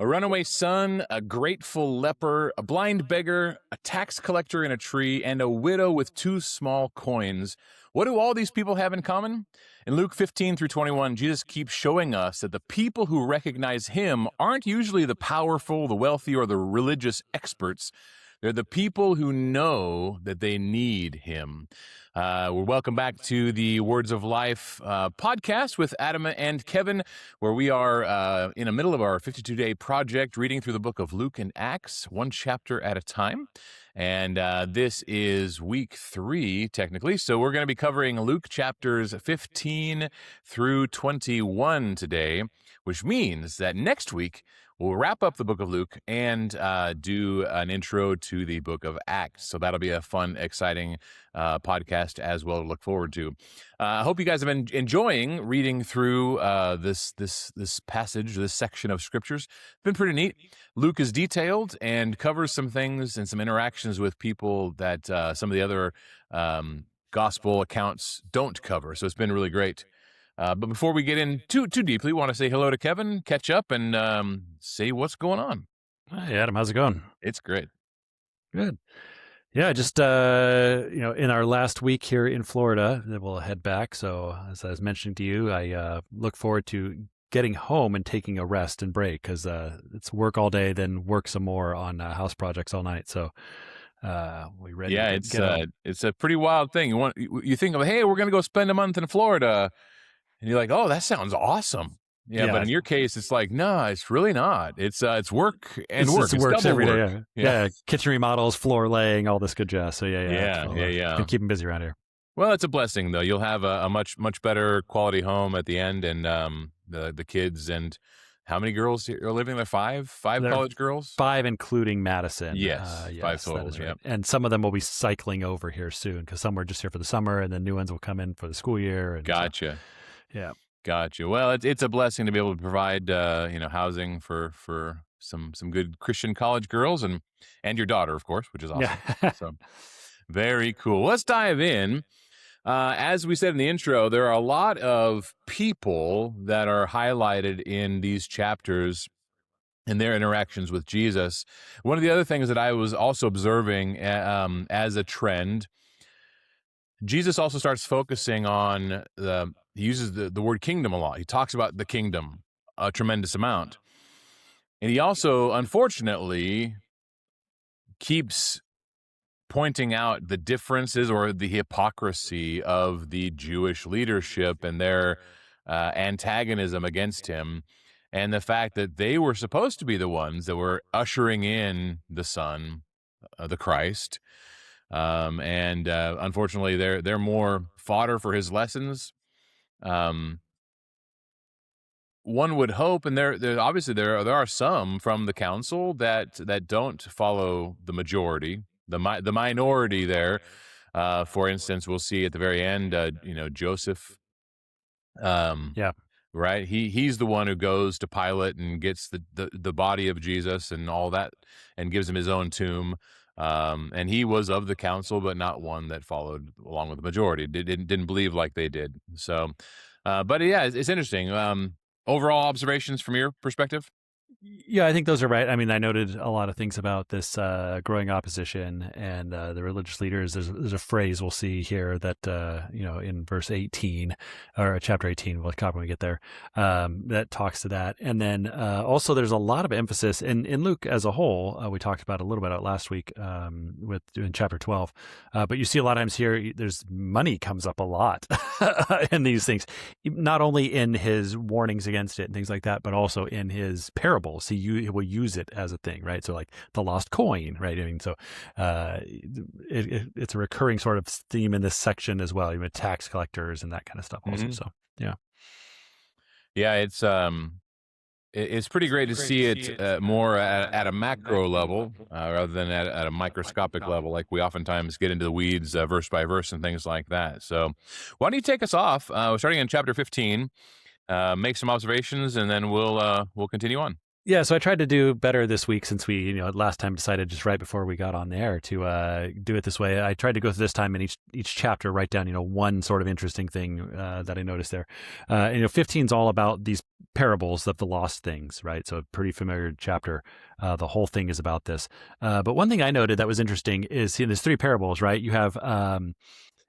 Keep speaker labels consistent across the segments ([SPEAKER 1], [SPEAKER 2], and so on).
[SPEAKER 1] runaway son, a grateful leper, a blind beggar, a tax collector in a tree, and a widow with 2 small coins. What do all these people have in common? In Luke 15 through 21, Jesus keeps showing us that the people who recognize him aren't usually the powerful, the wealthy, or the religious experts. They're the people who know that they need him. We're welcome back to the Words of Life podcast with Adam and Kevin, where we are in the middle of our 52-day project, reading through the book of Luke and Acts, one chapter at a time. And this is week 3, technically. So we're going to be covering Luke chapters 15 through 21 today, which means that next week we'll wrap up the book of Luke and do an intro to the book of Acts. So that'll be a fun, exciting podcast as well to look forward to. I hope you guys have been enjoying reading through this passage, this section of scriptures. It's been pretty neat. Luke is detailed and covers some things and some interactions with people that some of the other gospel accounts don't cover. So it's been really great. But before we get in too deeply, we want to say hello to Kevin, catch up, and say what's going on.
[SPEAKER 2] Hi, Adam. How's it going?
[SPEAKER 1] It's great.
[SPEAKER 2] Good. Yeah, just, in our last week here in Florida, then we'll head back. So as I was mentioning to you, I look forward to getting home and taking a rest and break because it's work all day, then work some more on house projects all night. So we ready?
[SPEAKER 1] Yeah, it's a pretty wild thing. You think of, hey, we're going to go spend a month in Florida. And you're like, oh, that sounds awesome. Yeah, but in your case, it's like, no, it's really not. It's work and work.
[SPEAKER 2] It's works every
[SPEAKER 1] work.
[SPEAKER 2] day. Yeah, kitchen remodels, floor laying, all this good jazz. So yeah. Can keep them busy around here.
[SPEAKER 1] Well, it's a blessing though. You'll have a much better quality home at the end, and the kids. And how many girls are living there? Five college girls.
[SPEAKER 2] 5, including Madison.
[SPEAKER 1] Yes, 5 total.
[SPEAKER 2] That is right. And some of them will be cycling over here soon because some were just here for the summer, and then new ones will come in for the school year. And
[SPEAKER 1] gotcha.
[SPEAKER 2] Yeah.
[SPEAKER 1] Gotcha. Well, it's a blessing to be able to provide, housing for some good Christian college girls and your daughter, of course, which is awesome.
[SPEAKER 2] Yeah.
[SPEAKER 1] So very cool. Let's dive in. As we said in the intro, there are a lot of people that are highlighted in these chapters and their interactions with Jesus. One of the other things that I was also observing as a trend, Jesus also starts focusing on he uses the word kingdom a lot. He talks about the kingdom a tremendous amount. And he also, unfortunately, keeps pointing out the differences or the hypocrisy of the Jewish leadership and their antagonism against him, and the fact that they were supposed to be the ones that were ushering in the Son, the Christ. And unfortunately, they're more fodder for his lessons. One would hope, and there obviously there are some from the council that don't follow the majority, the minority there. For instance, we'll see at the very end, Joseph. Right. He's the one who goes to Pilate and gets the body of Jesus and all that, and gives him his own tomb. And he was of the council, but not one that followed along with the majority. Didn't believe like they did. So, but yeah, it's interesting. Overall observations from your perspective?
[SPEAKER 2] Yeah, I think those are right. I mean, I noted a lot of things about this growing opposition and the religious leaders. There's a phrase we'll see here that, in verse 18 or chapter 18, we'll cover when we get there, that talks to that. And then also there's a lot of emphasis in Luke as a whole. We talked about a little bit last week in chapter 12. But you see a lot of times here, there's money comes up a lot in these things, not only in his warnings against it and things like that, but also in his parables. He will use it as a thing, right? So like the lost coin, right? I mean, so it's a recurring sort of theme in this section as well, even tax collectors and that kind of stuff also.
[SPEAKER 1] Mm-hmm.
[SPEAKER 2] So, yeah.
[SPEAKER 1] Yeah, it's pretty great to see it more at a macro level rather than at a microscopic level, like we oftentimes get into the weeds verse by verse and things like that. So why don't you take us off? We're starting in chapter 15, make some observations, and then we'll continue on.
[SPEAKER 2] Yeah, so I tried to do better this week since we, last time decided just right before we got on the air to do it this way. I tried to go through this time in each chapter, write down, one sort of interesting thing that I noticed there. 15 is all about these parables of the lost things, right? So a pretty familiar chapter. The whole thing is about this. But one thing I noted that was interesting is, there's 3 parables, right? You have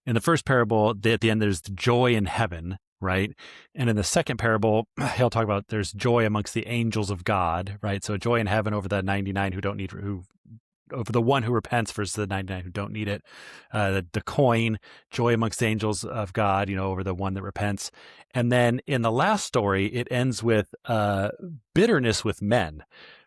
[SPEAKER 2] in the first parable, at the end, there's joy in heaven, right? And in the second parable, he'll talk about there's joy amongst the angels of God, right? So joy in heaven over the 99 over the one who repents versus the 99 who don't need it. The coin, joy amongst the angels of God, over the one that repents. And then in the last story, it ends with bitterness with men.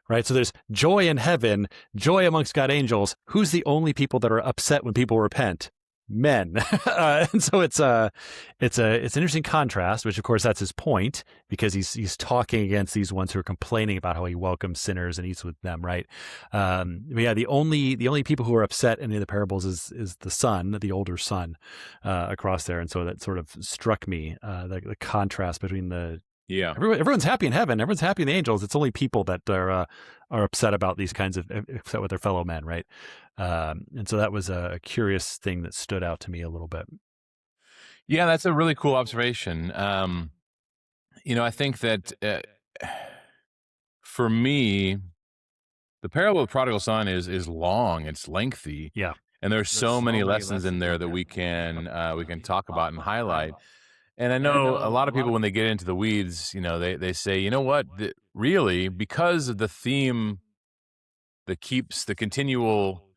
[SPEAKER 2] Right. So there's joy in heaven, joy amongst God angels. Who's the only people that are upset when people repent? Men. And so it's an interesting contrast, which of course that's his point, because he's talking against these ones who are complaining about how he welcomes sinners and eats with them, right? But yeah, the only people who are upset in any of the parables is the son, the older son, across there. And so that sort of struck me, the contrast between everyone's happy in heaven, everyone's happy in the angels. It's only people that are upset about these kinds of upset with their fellow men, right? And so that was a curious thing that stood out to me a little bit.
[SPEAKER 1] Yeah, that's a really cool observation. I think that for me, the parable of the prodigal son is long, it's lengthy.
[SPEAKER 2] Yeah.
[SPEAKER 1] And there's so many lessons in there that we can talk about and highlight. And I know a lot of people, when they get into the weeds, they say, you know what, really, because of the theme the continual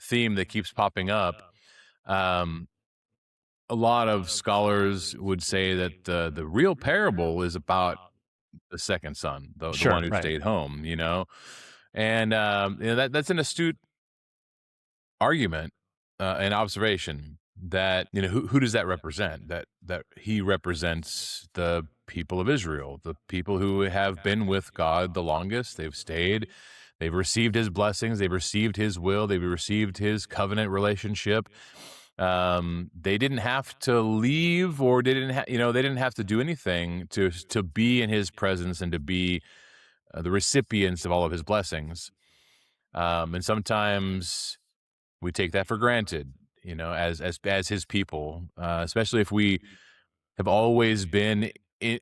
[SPEAKER 1] theme that keeps popping up, a lot of scholars would say that the real parable is about the second son, the one who stayed home, and that's an astute argument and observation. That who does that represent? That he represents the people of Israel, the people who have been with God the longest. They've stayed, they've received his blessings, they've received his will, they've received his covenant relationship. They didn't have to leave, or they didn't have to do anything to be in his presence and to be the recipients of all of his blessings. And sometimes we take that for granted, as his people, especially if we have always been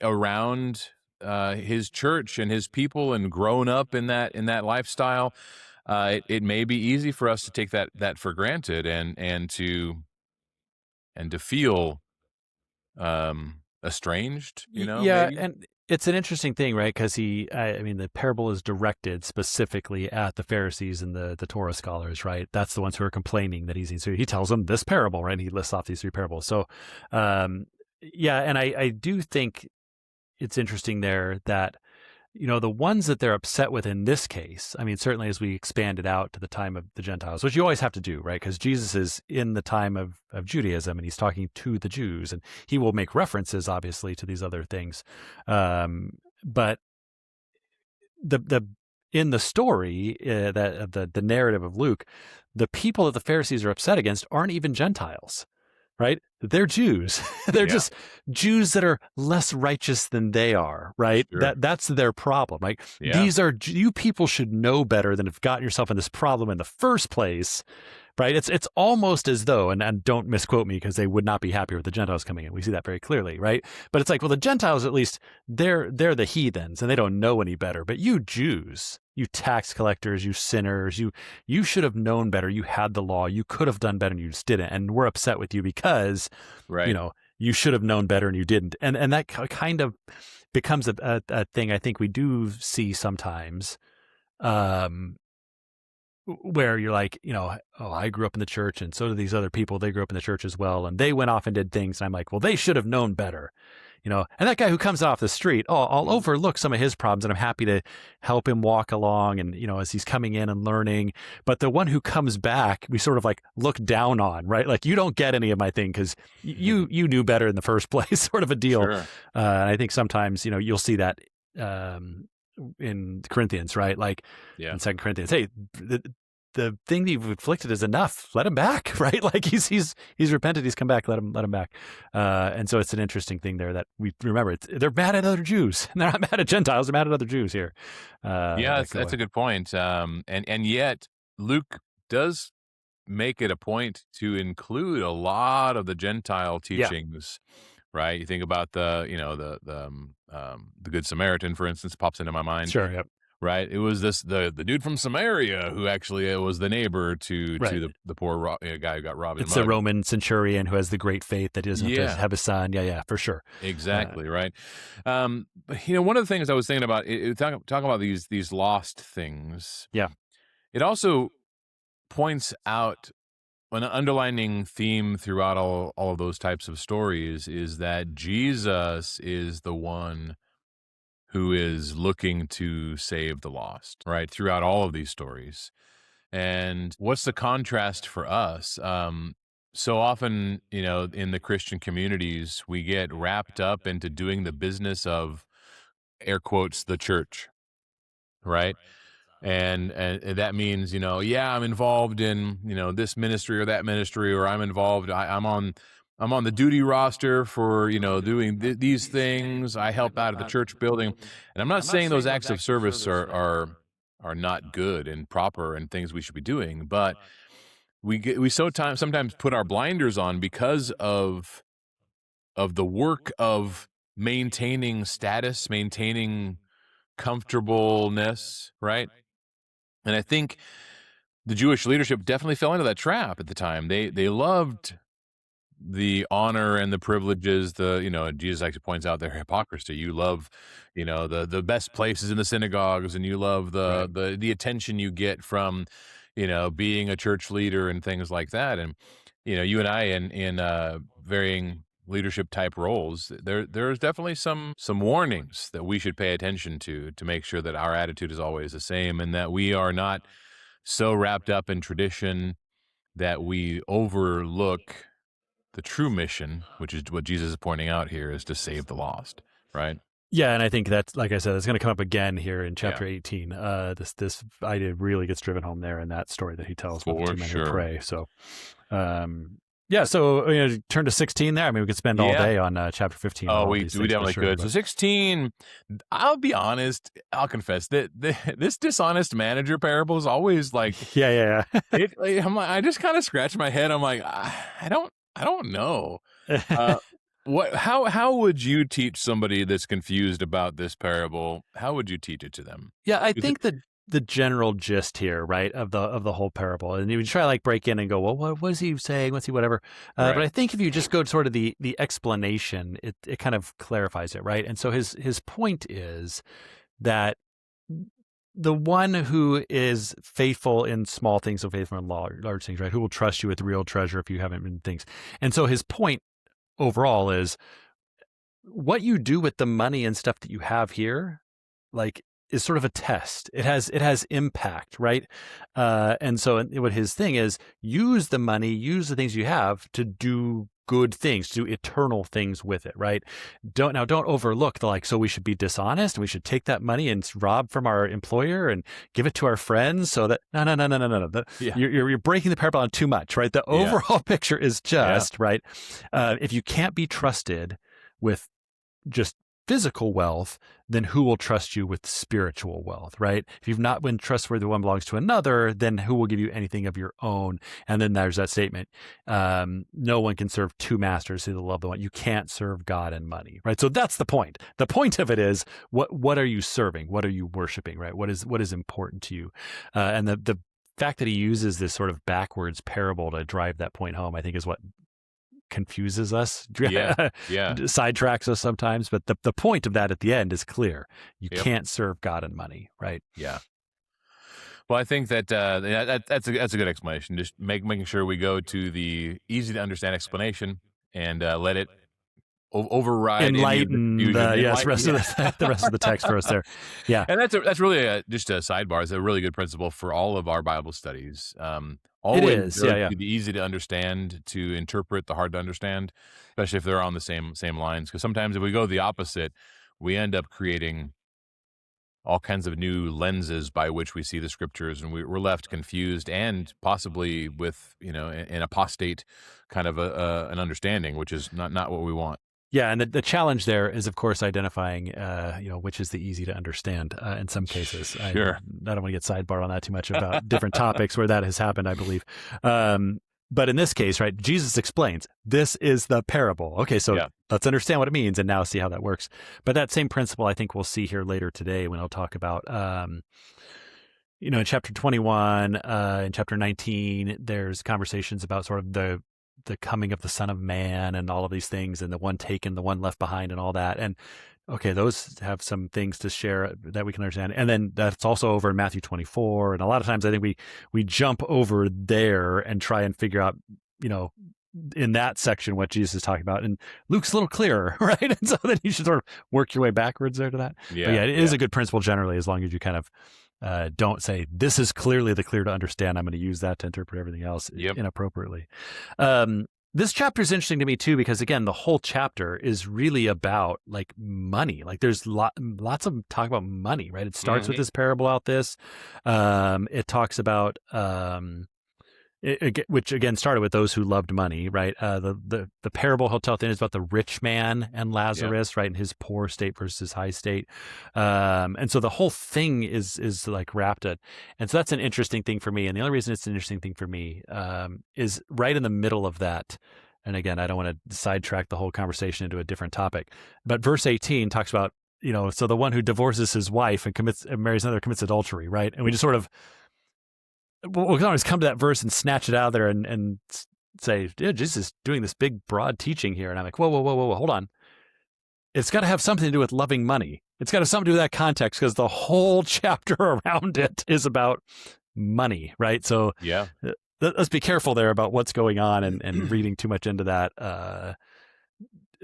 [SPEAKER 1] around his church and his people and grown up in that lifestyle. It may be easy for us to take that for granted and to feel estranged,
[SPEAKER 2] Yeah,
[SPEAKER 1] maybe?
[SPEAKER 2] and it's an interesting thing, right? Because the parable is directed specifically at the Pharisees and the Torah scholars, right? That's the ones who are complaining that so he tells them this parable, right? And he lists off these 3 parables. So, yeah, and I do think it's interesting there that, the ones that they're upset with in this case, certainly as we expand it out to the time of the Gentiles, which you always have to do, right? Because Jesus is in the time of Judaism and he's talking to the Jews, and he will make references, obviously, to these other things. But in the story, the narrative of Luke, the people that the Pharisees are upset against aren't even Gentiles. Right? They're Jews. They're just Jews that are less righteous than they are, right?
[SPEAKER 1] Sure.
[SPEAKER 2] That's their problem. Like, you people should know better than have gotten yourself in this problem in the first place, right? It's almost as though, and don't misquote me, because they would not be happy with the Gentiles coming in. We see that very clearly, right? But it's like, well, the Gentiles, at least, they're the heathens, and they don't know any better. But you Jews, you tax collectors, you sinners, you should have known better. You had the law. You could have done better, and you just didn't. And we're upset with you because, you should have known better and you didn't. And that kind of becomes a thing I think we do see sometimes, where you're like, I grew up in the church and so did these other people. They grew up in the church as well. And they went off and did things. And I'm like, well, they should have known better. And that guy who comes off the street, I'll overlook some of his problems and I'm happy to help him walk along and, as he's coming in and learning. But the one who comes back, we sort of like look down on, right? Like, you don't get any of my thing because you knew better in the first place, sort of a deal.
[SPEAKER 1] Sure.
[SPEAKER 2] And I think sometimes, you'll see that in Corinthians, right? Like in 2 Corinthians, hey, the thing that you've inflicted is enough. Let him back, right? Like he's repented. He's come back. Let him back. And so it's an interesting thing there that we remember. They're mad at other Jews. They're not mad at Gentiles. They're mad at other Jews here.
[SPEAKER 1] Yeah, that's a good point. And yet Luke does make it a point to include a lot of the Gentile teachings. Right? You think about the Good Samaritan, for instance, pops into my mind.
[SPEAKER 2] Sure. Yep.
[SPEAKER 1] Right? It was the dude from Samaria who actually was the neighbor to the poor guy who got robbed.
[SPEAKER 2] It's the Roman centurion who has the great faith that he doesn't have to have a son. Yeah, for sure.
[SPEAKER 1] Exactly, right. One of the things I was thinking about, talking about these lost things.
[SPEAKER 2] Yeah.
[SPEAKER 1] It also points out an underlining theme throughout all of those types of stories is that Jesus is the one who is looking to save the lost, right? Throughout all of these stories. And what's the contrast for us? So often, in the Christian communities, we get wrapped up into doing the business of, air quotes, the church, right? And that means, I'm involved in, this ministry or that ministry, or I'm involved, I'm on the duty roster for, doing these things. I help out at the church building. And I'm not saying those acts of service are not good and proper and things we should be doing, but we sometimes put our blinders on because of the work of maintaining status, maintaining comfortableness, right? And I think the Jewish leadership definitely fell into that trap at the time. They loved the honor and the privileges. Jesus actually points out their hypocrisy. You love, the best places in the synagogues, and you love the attention you get from, being a church leader and things like that. And you and I in varying leadership type roles, there's definitely some warnings that we should pay attention to make sure that our attitude is always the same, and that we are not so wrapped up in tradition that we overlook the true mission, which is what Jesus is pointing out here, is to save the lost, right?
[SPEAKER 2] Yeah, and I think that's, like I said, it's going to come up again here in chapter 18. This idea really gets driven home there in that story that he tells about the two men who pray. So, so turn to 16 there. I mean, we could spend all day on chapter 15.
[SPEAKER 1] Oh, we definitely could. So 16, I'll be honest, I'll confess that this dishonest manager parable is always like, I just kind of scratch my head. I'm like, I don't know. How would you teach somebody that's confused about this parable? How would you teach it to them?
[SPEAKER 2] Yeah, I think the general gist here, right, of the whole parable, and you would try break in and go, well, what was he saying? What's he whatever? But I think if you just go to sort of the explanation, it kind of clarifies it, right? And so his point is that the one who is faithful in small things, so faithful in large things, right? Who will trust you with real treasure if you haven't been things. And so his point overall is what you do with the money and stuff that you have here, is sort of a test. It has impact, right? And so what his thing is, use the money, use the things you have to do good things, to do eternal things with it, right? Don't overlook so we should be dishonest, and we should take that money and rob from our employer and give it to our friends so that, no. You're breaking the parable on too much, right? The overall picture is just, right? If you can't be trusted with just physical wealth, then who will trust you with spiritual wealth, right? If you've not been trustworthy, one belongs to another, then who will give you anything of your own? And then there's that statement, no one can serve two masters, who love the one. You can't serve God and money, right? So that's the point. The point of it is, what are you serving? What are you worshiping, right? What is important to you? And the fact that he uses this sort of backwards parable to drive that point home, I think is what confuses us, sidetracks us sometimes. But the point of that at the end is clear. You can't serve God and money, right?
[SPEAKER 1] Yeah. Well, I think that that's a good explanation. Just making sure we go to the easy to understand explanation and let it override
[SPEAKER 2] enlighten the rest of the text for us there. Yeah,
[SPEAKER 1] and that's really just a sidebar. It's a really good principle for all of our Bible studies. Always the easy to understand, to interpret, the hard to understand, especially if they're on the same lines. Because sometimes if we go the opposite, we end up creating all kinds of new lenses by which we see the scriptures, and we're left confused and possibly with, an apostate kind of an understanding, which is not what we want.
[SPEAKER 2] Yeah, and the challenge there is, of course, identifying, which is the easy to understand in some cases.
[SPEAKER 1] Sure.
[SPEAKER 2] I don't want to get sidebar on that too much about different topics where that has happened, I believe. But in this case, right, Jesus explains, this is the parable. Okay, so
[SPEAKER 1] Yeah.
[SPEAKER 2] let's understand what it means and now see how that works. But that same principle, I think we'll see here later today when I'll talk about, in chapter 21, in chapter 19, there's conversations about sort of the coming of the Son of Man and all of these things, and the one taken, the one left behind, and all that. And okay, those have some things to share that we can understand. And then that's also over in Matthew 24. And a lot of times I think we jump over there and try and figure out, in that section what Jesus is talking about. And Luke's a little clearer, right? And so then you should sort of work your way backwards there to that.
[SPEAKER 1] Yeah,
[SPEAKER 2] but yeah, it is a good principle generally, as long as you kind of don't say, this is clearly the clear to understand, I'm going to use that to interpret everything else inappropriately. This chapter is interesting to me too, because again, the whole chapter is really about like money. Like there's lots of talk about money, right? It starts with this parable out this. It talks about, which again started with those who loved money, right? The parable he'll tell is about the rich man and Lazarus, right? And his poor state versus his high state. And so the whole thing is like wrapped in. And so that's an interesting thing for me. And the only reason it's an interesting thing for me is right in the middle of that. And again, I don't want to sidetrack the whole conversation into a different topic, but verse 18 talks about, so the one who divorces his wife and marries another commits adultery, right? And we just sort of, we can always come to that verse and snatch it out of there and say, yeah, Jesus is doing this big, broad teaching here. And I'm like, whoa, hold on. It's got to have something to do with loving money. It's got to have something to do with that context, because the whole chapter around it is about money, right? So let's be careful there about what's going on and reading too much into that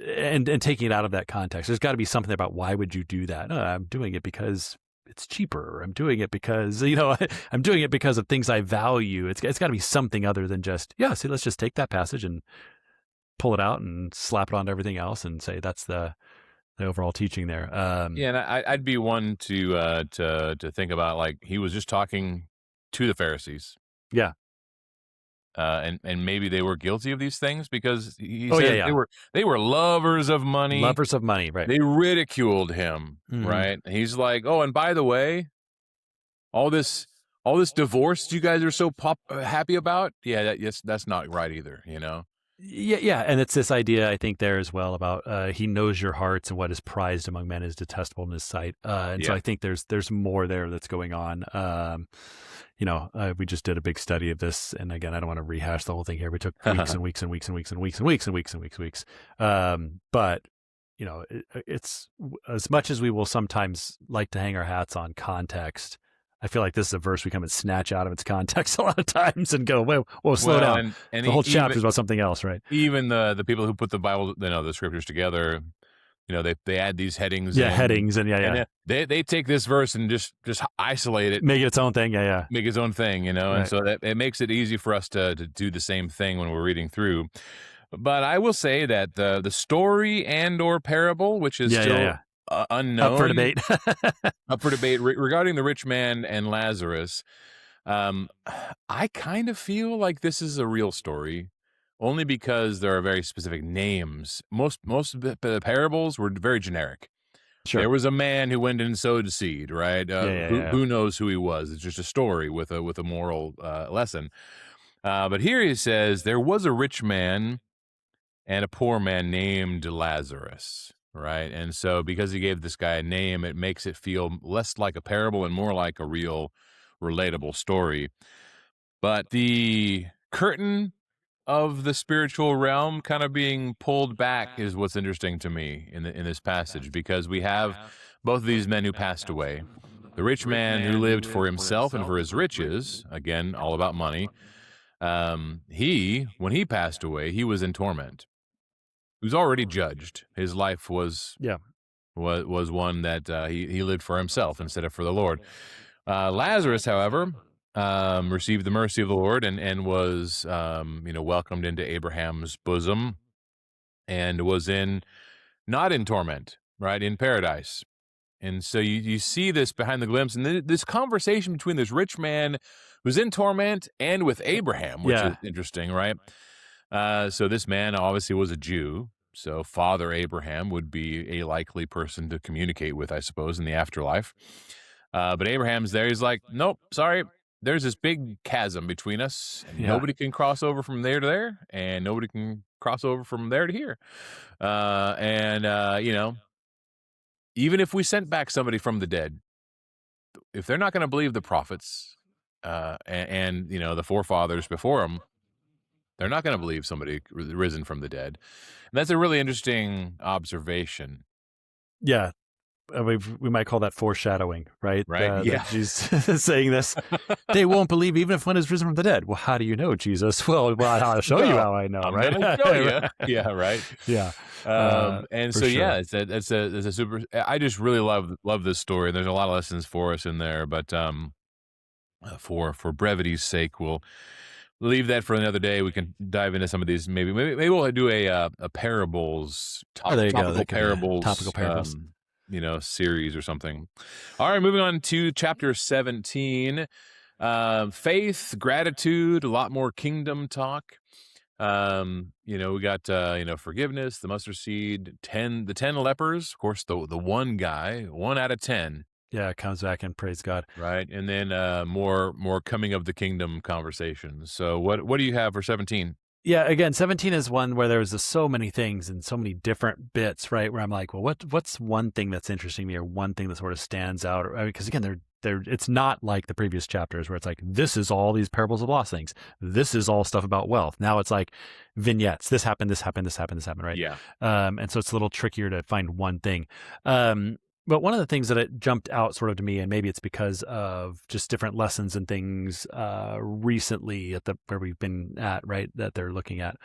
[SPEAKER 2] and taking it out of that context. There's got to be something about why would you do that? I'm doing it because it's cheaper. I'm doing it because, I'm doing it because of things I value. It's got to be something other than just, let's just take that passage and pull it out and slap it onto everything else and say that's the overall teaching there.
[SPEAKER 1] And I'd be one to think about, like, he was just talking to the Pharisees.
[SPEAKER 2] Yeah.
[SPEAKER 1] And maybe they were guilty of these things, because he said they were lovers of money.
[SPEAKER 2] Lovers of money, right.
[SPEAKER 1] They ridiculed him, right? He's like, oh, and by the way, all this divorce you guys are so happy about, that's not right either,
[SPEAKER 2] Yeah, and it's this idea, I think, there as well about he knows your hearts, and what is prized among men is detestable in his sight. And so I think there's more there that's going on. We just did a big study of this, and again, I don't want to rehash the whole thing here. We took weeks and weeks and weeks and weeks and weeks and weeks and weeks and weeks. But it's as much as we will sometimes like to hang our hats on context. I feel like this is a verse we come and snatch out of its context a lot of times and go, whoa, slow down. And the whole chapter is about something else, right?
[SPEAKER 1] Even the people who put the Bible, the scriptures together, they add these headings.
[SPEAKER 2] Yeah, headings, and
[SPEAKER 1] they take this verse and just isolate it,
[SPEAKER 2] make it its own thing.
[SPEAKER 1] Make its own thing,
[SPEAKER 2] Right.
[SPEAKER 1] And so that it makes it easy for us to do the same thing when we're reading through. But I will say that the story and or parable, which is still unknown,
[SPEAKER 2] up for debate,
[SPEAKER 1] regarding the rich man and Lazarus, I kind of feel like this is a real story. Only because there are very specific names. Most of the parables were very generic.
[SPEAKER 2] Sure.
[SPEAKER 1] There was a man who went and sowed seed, right? Who knows who he was? It's just a story with a moral lesson. But here he says, there was a rich man and a poor man named Lazarus, right? And so because he gave this guy a name, it makes it feel less like a parable and more like a real relatable story. But the curtain of the spiritual realm kind of being pulled back is what's interesting to me in this passage, because we have both of these men who passed away. The rich man who lived for himself and for his riches, again, all about money. When he passed away, he was in torment. He was already judged. His life was one that he lived for himself instead of for the Lord. Lazarus, however, received the mercy of the Lord and was, welcomed into Abraham's bosom, and was not in torment, right, in paradise. And so you see this behind the glimpse, and this conversation between this rich man who's in torment and with Abraham, which is
[SPEAKER 2] Yeah.
[SPEAKER 1] interesting, right? So this man obviously was a Jew. So Father Abraham would be a likely person to communicate with, I suppose, in the afterlife. But Abraham's there. He's like, nope, sorry. There's this big chasm between us, and
[SPEAKER 2] Yeah.
[SPEAKER 1] nobody can cross over from there to there, and nobody can cross over from there to here. You know, even if we sent back somebody from the dead, if they're not going to believe the prophets you know, the forefathers before them, they're not going to believe somebody risen from the dead. And that's a really interesting observation,
[SPEAKER 2] Yeah. We might call that foreshadowing, right?
[SPEAKER 1] right? Yeah.
[SPEAKER 2] That Jesus is saying this. They won't believe even if one is risen from the dead. Well, how do you know, Jesus? Well, I'll show you how I know,
[SPEAKER 1] I'm
[SPEAKER 2] right?
[SPEAKER 1] gonna show you. Yeah, right.
[SPEAKER 2] Yeah.
[SPEAKER 1] And
[SPEAKER 2] for
[SPEAKER 1] so
[SPEAKER 2] sure.
[SPEAKER 1] yeah, it's a super. I just really love this story. There's a lot of lessons for us in there, but for brevity's sake, we'll leave that for another day. We can dive into some of these. Maybe we'll do a parables
[SPEAKER 2] Oh, there you go.
[SPEAKER 1] topical
[SPEAKER 2] That could be
[SPEAKER 1] parables
[SPEAKER 2] topical parables.
[SPEAKER 1] you know, series or something. All right, moving on to chapter 17. Faith, gratitude, a lot more kingdom talk. You know, we got you know, forgiveness, the mustard seed, the 10 lepers, of course, the one guy, 1 out of 10.
[SPEAKER 2] Yeah, comes back and praise God.
[SPEAKER 1] Right. And then more coming of the kingdom conversations. So what do you have for 17?
[SPEAKER 2] Yeah, again, 17 is one where there's just so many things and so many different bits, right? Where I'm like, well, what's one thing that's interesting to me, or one thing that sort of stands out? Or, because again, they're it's not like the previous chapters where it's like, this is all these parables of lost things. This is all stuff about wealth. Now it's like vignettes. This happened, this happened, this happened, this happened, right?
[SPEAKER 1] Yeah.
[SPEAKER 2] And so it's a little trickier to find one thing. But one of the things that it jumped out sort of to me, and maybe it's because of just different lessons and things recently at where we've been at, right, that they're looking at,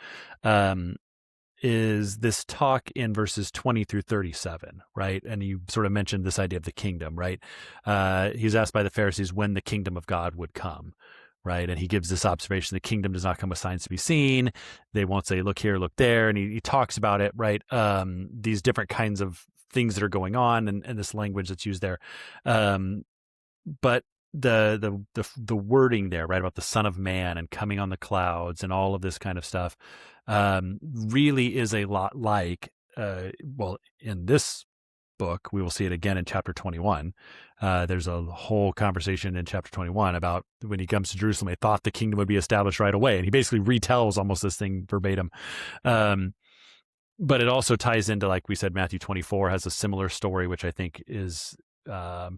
[SPEAKER 2] is this talk in verses 20 through 37, right? And you sort of mentioned this idea of the kingdom, right? He's asked by the Pharisees when the kingdom of God would come, right? And he gives this observation: the kingdom does not come with signs to be seen. They won't say, look here, look there. And he talks about it, right? These different kinds of things that are going on, and this language that's used there. But the wording there, right, about the Son of Man and coming on the clouds and all of this kind of stuff, really is a lot like, well, in this book, we will see it again in chapter 21. There's a whole conversation in chapter 21 about when he comes to Jerusalem, they thought the kingdom would be established right away. And he basically retells almost this thing verbatim. But it also ties into, like we said, Matthew 24 has a similar story, which I think is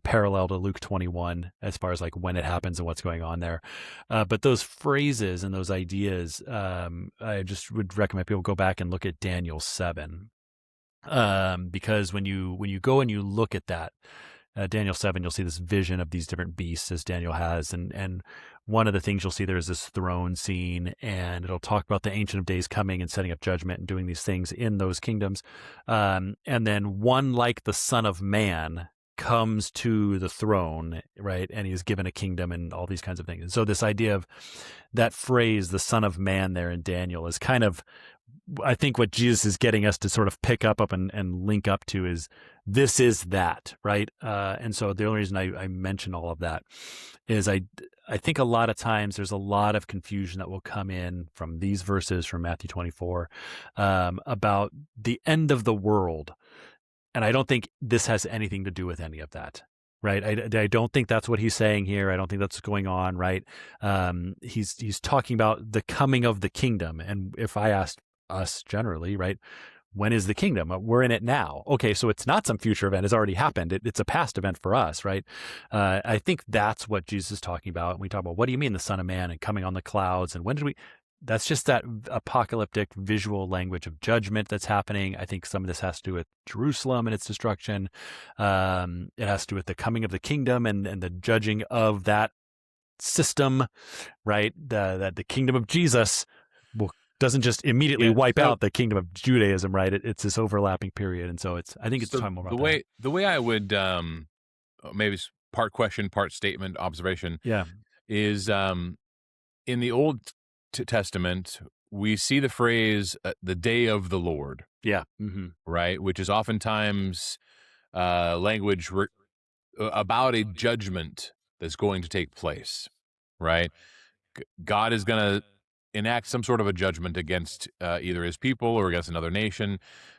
[SPEAKER 2] parallel to Luke 21 as far as like when it happens and what's going on there. But those phrases and those ideas, I just would recommend people go back and look at Daniel 7. Because when you go and you look at that, Daniel 7, you'll see this vision of these different beasts as Daniel has. And one of the things you'll see there is this throne scene, and it'll talk about the Ancient of Days coming and setting up judgment and doing these things in those kingdoms. And then one like the Son of Man comes to the throne, right? And he's given a kingdom and all these kinds of things. And so this idea of that phrase, the Son of Man there in Daniel, is kind of, I think, what Jesus is getting us to sort of pick up and link up to is this is that, right? And so the only reason I mention all of that is I think a lot of times there's a lot of confusion that will come in from these verses from Matthew 24 about the end of the world. And I don't think this has anything to do with any of that. Right. I don't think that's what he's saying here. I don't think that's what's going on. Right. He's talking about the coming of the kingdom. And if I asked us generally, right, when is the kingdom? We're in it now. Okay, so it's not some future event. It's already happened. It's a past event for us, right? I think that's what Jesus is talking about. And we talk about, what do you mean the Son of Man and coming on the clouds? And when did we... That's just that apocalyptic visual language of judgment that's happening. I think some of this has to do with Jerusalem and its destruction. It has to do with the coming of the kingdom and the judging of that system, right? The kingdom of Jesus doesn't just immediately wipe out the kingdom of Judaism, right? It's this overlapping period. And so I think it's time more about
[SPEAKER 1] the way I would, maybe part question, part statement, observation.
[SPEAKER 2] Yeah.
[SPEAKER 1] Is, in the Old Testament, we see the phrase, the day of the Lord.
[SPEAKER 2] Yeah. Mm-hmm.
[SPEAKER 1] Right. Which is oftentimes, language about a judgment that's going to take place, right? God is going to enact some sort of a judgment against either his people or against another nation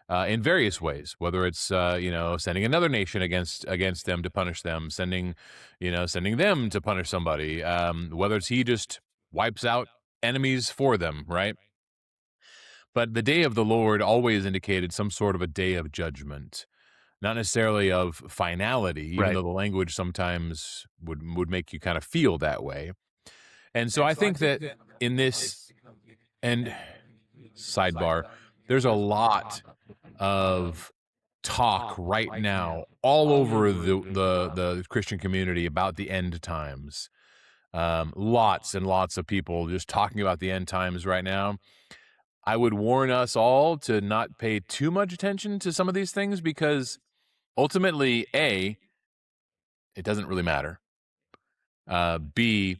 [SPEAKER 1] in various ways, whether it's sending another nation against them to punish them, sending them to punish somebody, whether it's he just wipes out enemies for them, right? But the day of the Lord always indicated some sort of a day of judgment, not necessarily of finality, even
[SPEAKER 2] Right.
[SPEAKER 1] though the language sometimes would make you kind of feel that way. And so I think that in this, and sidebar, there's a lot of talk right now all over the Christian community about the end times. Lots and lots of people just talking about the end times right now. I would warn us all to not pay too much attention to some of these things because ultimately, A, it doesn't really matter. B,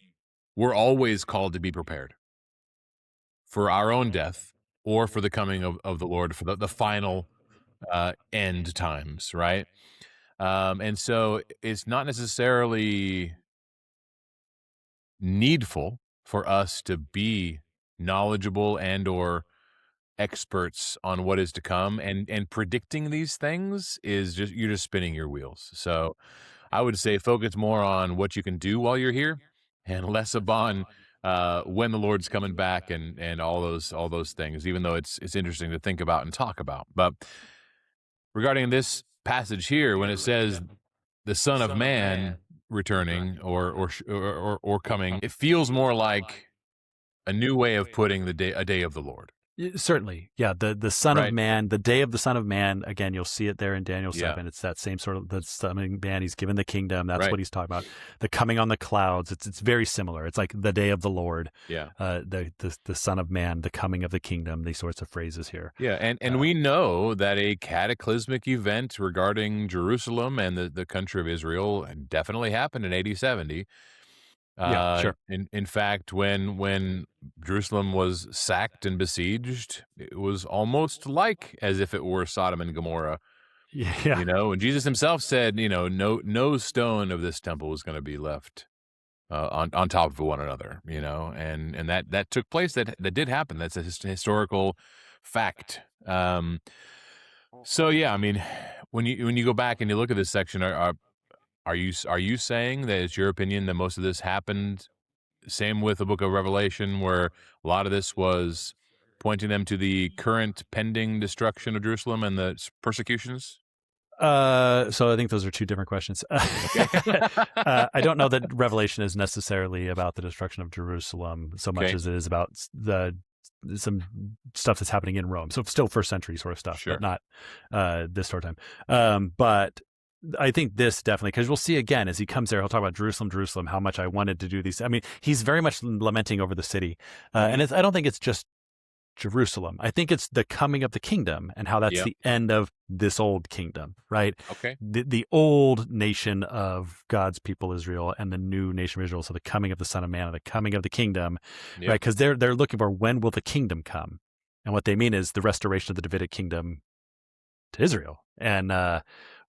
[SPEAKER 1] we're always called to be prepared for our own death or for the coming of the Lord, for the final end times, right? And so it's not necessarily needful for us to be knowledgeable and or experts on what is to come, and predicting these things is just, you're just spinning your wheels. So I would say focus more on what you can do while you're here and less upon when the Lord's coming back and all those things, even though it's interesting to think about and talk about. But regarding this passage here, when it says the Son of Man returning or coming, it feels more like a new way of putting a day of the Lord.
[SPEAKER 2] Certainly. Yeah. The Son of
[SPEAKER 1] Right.
[SPEAKER 2] Man, the day of the Son of Man, again, you'll see it there in Daniel
[SPEAKER 1] Yeah.
[SPEAKER 2] 7. It's that same sort of, the Son of Man, he's given the kingdom. That's
[SPEAKER 1] Right.
[SPEAKER 2] what he's talking about. The coming on the clouds. It's very similar. It's like the day of the Lord.
[SPEAKER 1] Yeah.
[SPEAKER 2] The Son of Man, the coming of the kingdom, these sorts of phrases here.
[SPEAKER 1] Yeah. And we know that a cataclysmic event regarding Jerusalem and the country of Israel definitely happened in AD 70.
[SPEAKER 2] Yeah, sure.
[SPEAKER 1] In fact, when Jerusalem was sacked and besieged, it was almost like as if it were Sodom and Gomorrah.
[SPEAKER 2] Yeah.
[SPEAKER 1] And Jesus himself said, no stone of this temple is going to be left on top of one another. And that took place. That did happen. That's a historical fact. So yeah, I mean, when you go back and you look at this section, are you saying that it's your opinion that most of this happened? Same with the book of Revelation, where a lot of this was pointing them to the current pending destruction of Jerusalem and the persecutions?
[SPEAKER 2] So I think those are two different questions. I don't know that Revelation is necessarily about the destruction of Jerusalem so much
[SPEAKER 1] Okay.
[SPEAKER 2] as it is about some stuff that's happening in Rome. So still first century sort of stuff,
[SPEAKER 1] Sure.
[SPEAKER 2] but not this sort of time. But I think this definitely, because we'll see again as he comes there, he'll talk about Jerusalem, how much I wanted to do these. I mean, he's very much lamenting over the city. And I don't think it's just Jerusalem. I think it's the coming of the kingdom and how that's
[SPEAKER 1] Yep.
[SPEAKER 2] the end of this old kingdom, right?
[SPEAKER 1] Okay.
[SPEAKER 2] The old nation of God's people, Israel, and the new nation of Israel. So the coming of the Son of Man and the coming of the kingdom,
[SPEAKER 1] Yep.
[SPEAKER 2] right? Because they're looking for, when will the kingdom come? And what they mean is the restoration of the Davidic kingdom to Israel. And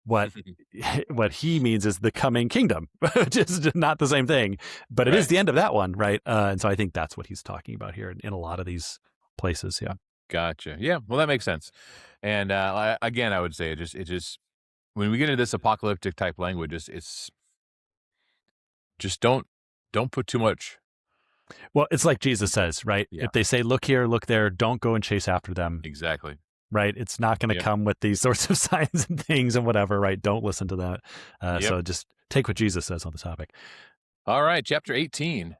[SPEAKER 2] what he means is the coming kingdom, which is not the same thing, but it is
[SPEAKER 1] Right.
[SPEAKER 2] the end of that one, right? And so I think that's what he's talking about here in a lot of these places. Yeah.
[SPEAKER 1] Gotcha. Yeah. Well, that makes sense. And again, I would say it just when we get into this apocalyptic type language, it's just don't put too much.
[SPEAKER 2] Well, it's like Jesus says, right?
[SPEAKER 1] Yeah.
[SPEAKER 2] If they say, look here, look there, don't go and chase after them,
[SPEAKER 1] Exactly.
[SPEAKER 2] right? It's not going to
[SPEAKER 1] Yep.
[SPEAKER 2] come with these sorts of signs and things and whatever, right? Don't listen to that.
[SPEAKER 1] Yep.
[SPEAKER 2] So just take what Jesus says on the topic.
[SPEAKER 1] All right. Chapter 18.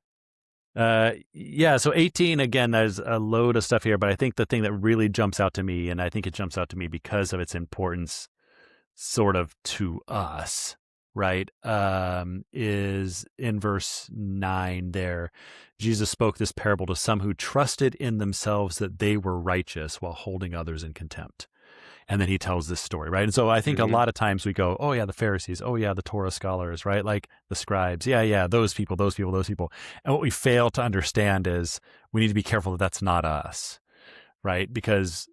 [SPEAKER 2] So 18, again, there's a load of stuff here, but I think the thing that really jumps out to me, and I think it jumps out to me because of its importance sort of to us, right, is in verse 9 there. Jesus spoke this parable to some who trusted in themselves that they were righteous while holding others in contempt. And then he tells this story, right? And so I think a lot of times we go, oh yeah, the Pharisees, oh yeah, the Torah scholars, right? Like the scribes, yeah, those people. And what we fail to understand is we need to be careful that that's not us, right? Because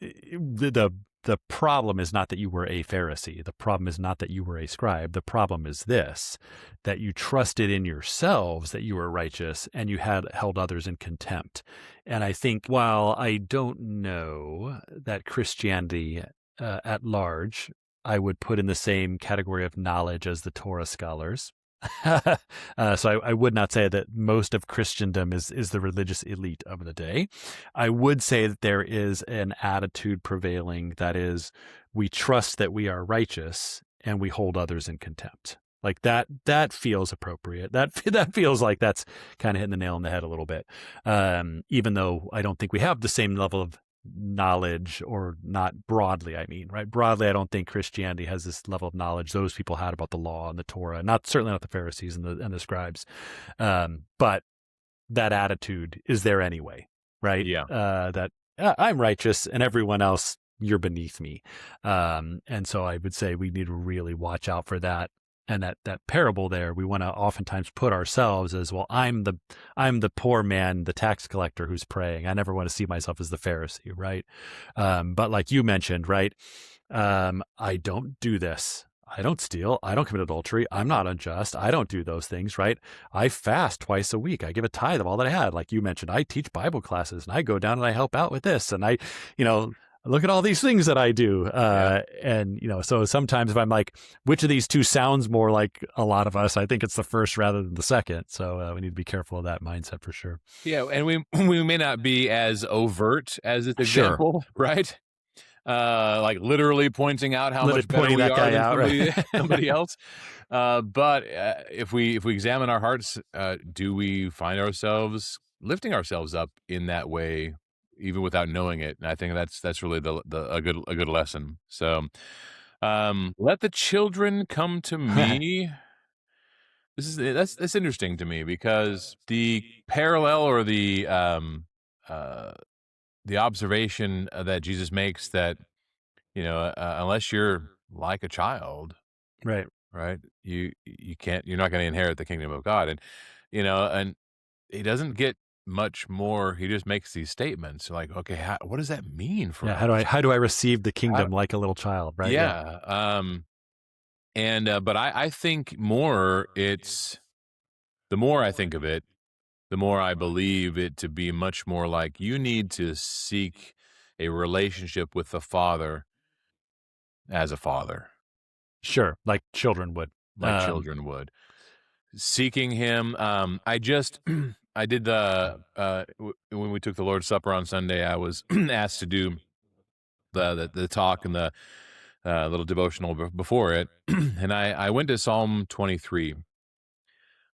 [SPEAKER 2] the the problem is not that you were a Pharisee. The problem is not that you were a scribe. The problem is this, that you trusted in yourselves that you were righteous and you had held others in contempt. And I think while I don't know that Christianity at large, I would put in the same category of knowledge as the Torah scholars. So I would not say that most of Christendom is the religious elite of the day. I would say that there is an attitude prevailing that is, we trust that we are righteous and we hold others in contempt. Like that feels appropriate. That feels like that's kind of hitting the nail on the head a little bit. Even though I don't think we have the same level of knowledge, or not broadly, I mean, right? Broadly, I don't think Christianity has this level of knowledge those people had about the law and the Torah, certainly not the Pharisees and the scribes. But that attitude is there anyway, right?
[SPEAKER 1] Yeah.
[SPEAKER 2] That I'm righteous and everyone else, you're beneath me. And so I would say we need to really watch out for that. And that parable there, we want to oftentimes put ourselves as, well, I'm the poor man, the tax collector who's praying. I never want to see myself as the Pharisee, right? But like you mentioned, right? I don't do this. I don't steal. I don't commit adultery. I'm not unjust. I don't do those things, right? I fast twice a week. I give a tithe of all that I had. Like you mentioned, I teach Bible classes and I go down and I help out with this. And I, look at all these things that I do. And, so sometimes if I'm like, which of these two sounds more like a lot of us, I think it's the first rather than the second. So we need to be careful of that mindset for sure.
[SPEAKER 1] Yeah. And we may not be as overt as this example, right? Like literally pointing out how much better we are than somebody else. But if we examine our hearts, do we find ourselves lifting ourselves up in that way, even without knowing it? And I think that's really a good lesson. So, let the children come to me. That's interesting to me, because the parallel, or the observation that Jesus makes, that unless you're like a child,
[SPEAKER 2] Right.
[SPEAKER 1] you're not going to inherit the kingdom of God. And he doesn't get much more. He just makes these statements like, okay, what does that mean for us?
[SPEAKER 2] How do I receive the kingdom like a little child? Right.
[SPEAKER 1] Yeah. But I think more, the more I think of it, the more I believe it to be much more like, you need to seek a relationship with the Father as a father.
[SPEAKER 2] Sure. Like children would.
[SPEAKER 1] Children would. Seeking him. I did when we took the Lord's Supper on Sunday, I was asked to do the talk and the little devotional before it. And I went to Psalm 23,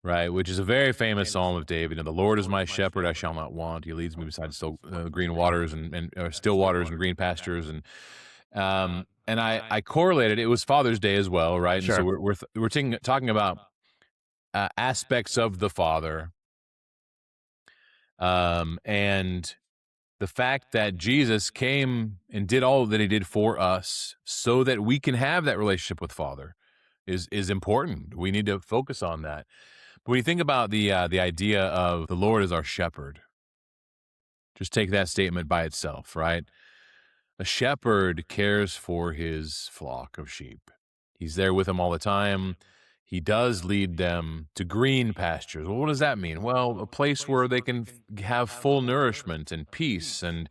[SPEAKER 1] right, which is a very famous Psalm of David. And the Lord is my shepherd, I shall not want. He leads me beside green waters and still waters and green pastures. And I correlated. It was Father's Day as well, right?
[SPEAKER 2] Sure.
[SPEAKER 1] And so we're talking about aspects of the Father, and the fact that Jesus came and did all that he did for us so that we can have that relationship with Father is important. We need to focus on that. But when you think about the idea of the Lord as our shepherd, just take that statement by itself, right? A shepherd cares for his flock of sheep. He's there with them all the time. He does lead them to green pastures. Well, what does that mean? Well, a place where they can have full nourishment and peace and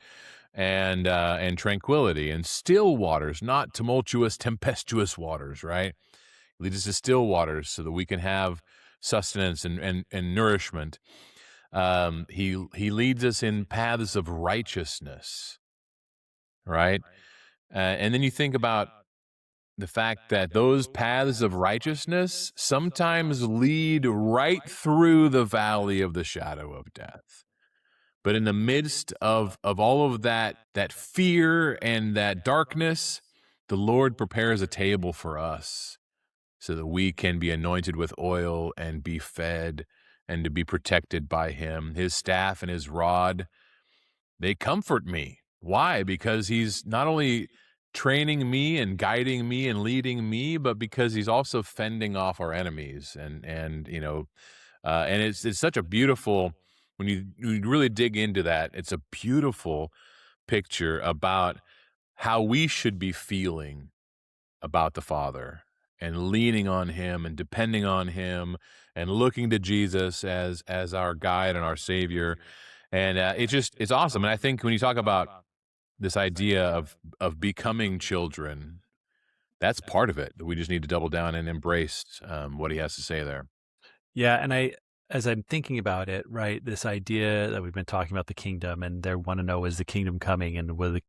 [SPEAKER 1] tranquility, and still waters, not tumultuous, tempestuous waters, right? He leads us to still waters so that we can have sustenance and nourishment. He leads us in paths of righteousness, right? And then you think about the fact that those paths of righteousness sometimes lead right through the valley of the shadow of death. But in the midst of all of that fear and that darkness, the Lord prepares a table for us so that we can be anointed with oil and be fed and to be protected by him. His staff and his rod, they comfort me. Why? Because he's not only training me and guiding me and leading me, but because he's also fending off our enemies. And it's such a beautiful, when you really dig into that, it's a beautiful picture about how we should be feeling about the Father and leaning on him and depending on him and looking to Jesus as our guide and our Savior. And it's awesome. And I think when you talk about this idea of becoming children, that's part of it. We just need to double down and embrace what he has to say there.
[SPEAKER 2] Yeah, and as I'm thinking about it, right, this idea that we've been talking about the kingdom, and they want to know, is the kingdom coming, and whether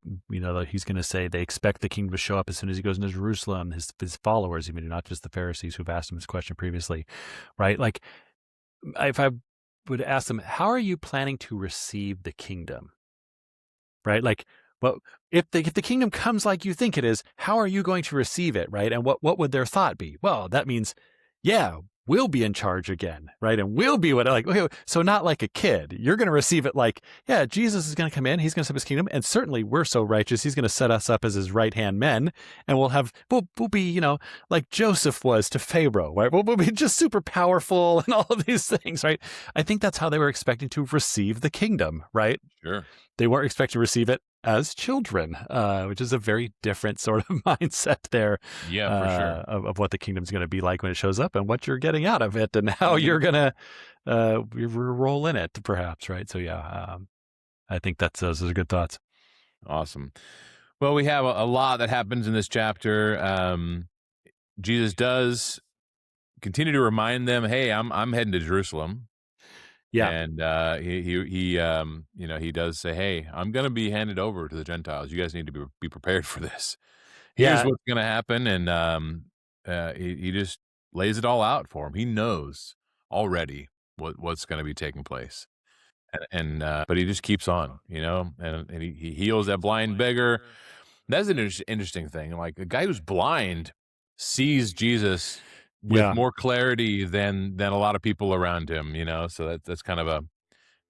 [SPEAKER 2] he's going to say they expect the kingdom to show up as soon as he goes into Jerusalem. His followers, even not just the Pharisees who've asked him this question previously, right? Like, if I would ask them, how are you planning to receive the kingdom, right? Like, well, if the kingdom comes like you think it is, how are you going to receive it, right? And what would their thought be? Well, that means, yeah, we'll be in charge again, right? And we'll be okay, so not like a kid. You're going to receive it like, yeah, Jesus is going to come in. He's going to set up his kingdom. And certainly we're so righteous. He's going to set us up as his right-hand men. And we'll be, like Joseph was to Pharaoh, right? We'll be just super powerful and all of these things, right? I think that's how they were expecting to receive the kingdom, right?
[SPEAKER 1] Sure.
[SPEAKER 2] They weren't expecting to receive it as children, which is a very different sort of mindset there.
[SPEAKER 1] Yeah, for sure.
[SPEAKER 2] Of what the kingdom's going to be like when it shows up and what you're getting out of it and how you're going to roll in it, perhaps, right? So, yeah, I think those are good thoughts.
[SPEAKER 1] Awesome. Well, we have a lot that happens in this chapter. Jesus does continue to remind them, hey, I'm heading to Jerusalem.
[SPEAKER 2] Yeah.
[SPEAKER 1] And he does say, hey, I'm going to be handed over to the Gentiles. You guys need to be prepared for this. Here's what's going to happen. And he just lays it all out for him. He knows already what's going to be taking place. But he just keeps on, and he heals that blind beggar. That's an interesting thing. Like, a guy who's blind sees Jesus with more clarity than a lot of people around him, so that's kind of a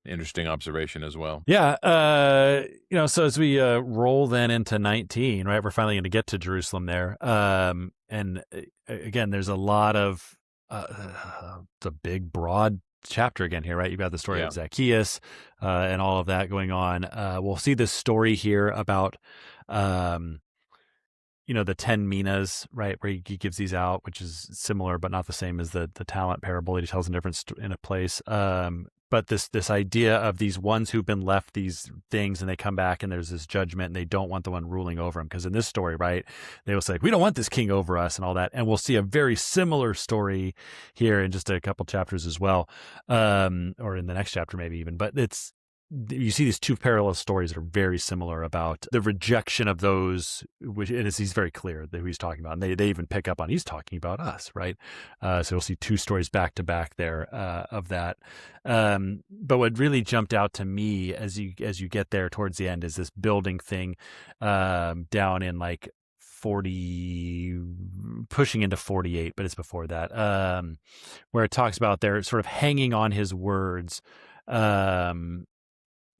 [SPEAKER 1] interesting observation as well.
[SPEAKER 2] Yeah. So as we roll then into 19, right, we're finally going to get to Jerusalem there. And again, there's a lot of the big, broad chapter again here, right? You've got the story of Zacchaeus and all of that going on. We'll see this story here about the 10 minas, right, where he gives these out, which is similar but not the same as the talent parable that he tells in a place. But this idea of these ones who've been left these things and they come back and there's this judgment and they don't want the one ruling over them. Because in this story, right, they will say, we don't want this king over us and all that. And we'll see a very similar story here in just a couple chapters as well, or in the next chapter maybe even. But you see these two parallel stories that are very similar about the rejection of those, he's very clear that who he's talking about. And they even pick up on, he's talking about us, right? So you'll see two stories back to back there of that. But what really jumped out to me as you get there towards the end is this building thing down in like 40, pushing into 48, but it's before that, where it talks about they're sort of hanging on his words.